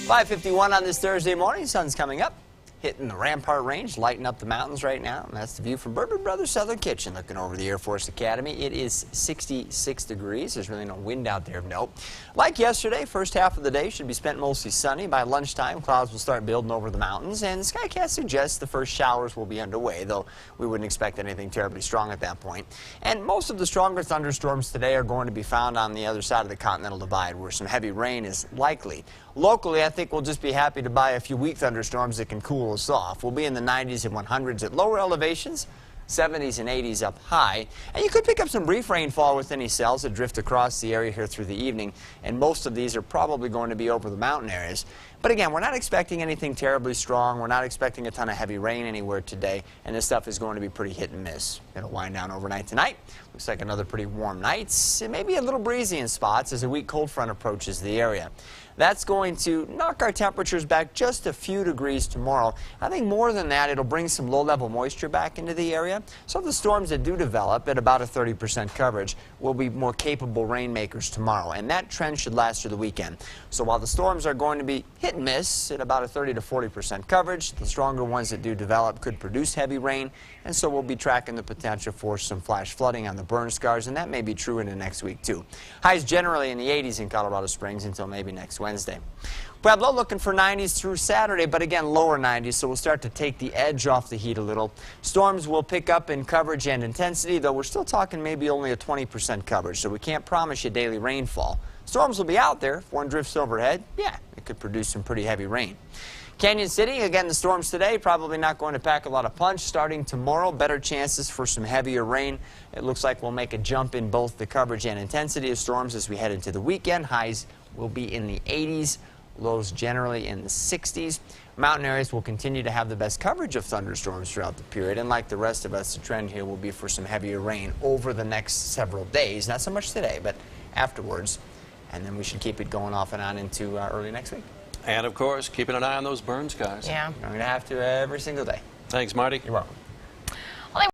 5:51 on this Thursday morning. Sun's coming up, hitting the Rampart Range, lighting up the mountains right now. And that's the view from Bourbon Brothers Southern Kitchen, looking over the Air Force Academy. It is 66 degrees. There's really no wind out there of note. Like yesterday, first half of the day should be spent mostly sunny. By lunchtime, clouds will start building over the mountains, and the Skycast suggests the first showers will be underway, though we wouldn't expect anything terribly strong at that point. And most of the stronger thunderstorms today are going to be found on the other side of the Continental Divide, where some heavy rain is likely. Locally, I think we'll just be happy to buy a few weak thunderstorms that can cool us off. We'll be in the 90s and 100s at lower elevations, 70s and 80s up high. And you could pick up some brief rainfall with any cells that drift across the area here through the evening, and most of these are probably going to be over the mountain areas. But again, we're not expecting anything terribly strong. We're not expecting a ton of heavy rain anywhere today, and this stuff is going to be pretty hit and miss. It'll wind down overnight tonight. Looks like another pretty warm night. It may be a little breezy in spots as a weak cold front approaches the area. That's going to knock our temperatures back just a few degrees tomorrow. I think more than that, it'll bring some low-level moisture back into the area. So the storms that do develop at about a 30% coverage will be more capable rainmakers tomorrow, and that trend should last through the weekend. So while the storms are going to be hit and miss at about a 30 to 40% coverage, the stronger ones that do develop could produce heavy rain, and so we'll be tracking the potential for some flash flooding on the burn scars, and that may be true into next week too. Highs generally in the 80s in Colorado Springs until maybe next Wednesday. Pueblo looking for 90s through Saturday, but again lower 90s, so we'll start to take the edge off the heat a little. Storms will pick up in coverage and intensity, though we're still talking maybe only a 20% coverage, so we can't promise you daily rainfall. Storms will be out there. If one drifts overhead, yeah, it could produce some pretty heavy rain. Canyon City, again, the storms today probably not going to pack a lot of punch. Starting tomorrow, better chances for some heavier rain. It looks like we'll make a jump in both the coverage and intensity of storms as we head into the weekend. Highs will be in the 80s, lows generally in the 60s. Mountain areas will continue to have the best coverage of thunderstorms throughout the period, and like the rest of us, the trend here will be for some heavier rain over the next several days. Not so much today, but afterwards. And then we should keep it going off and on into early next week. And of course, keeping an eye on those burn skies. Yeah, I'm going to have to every single day. Thanks, Marty. You're welcome.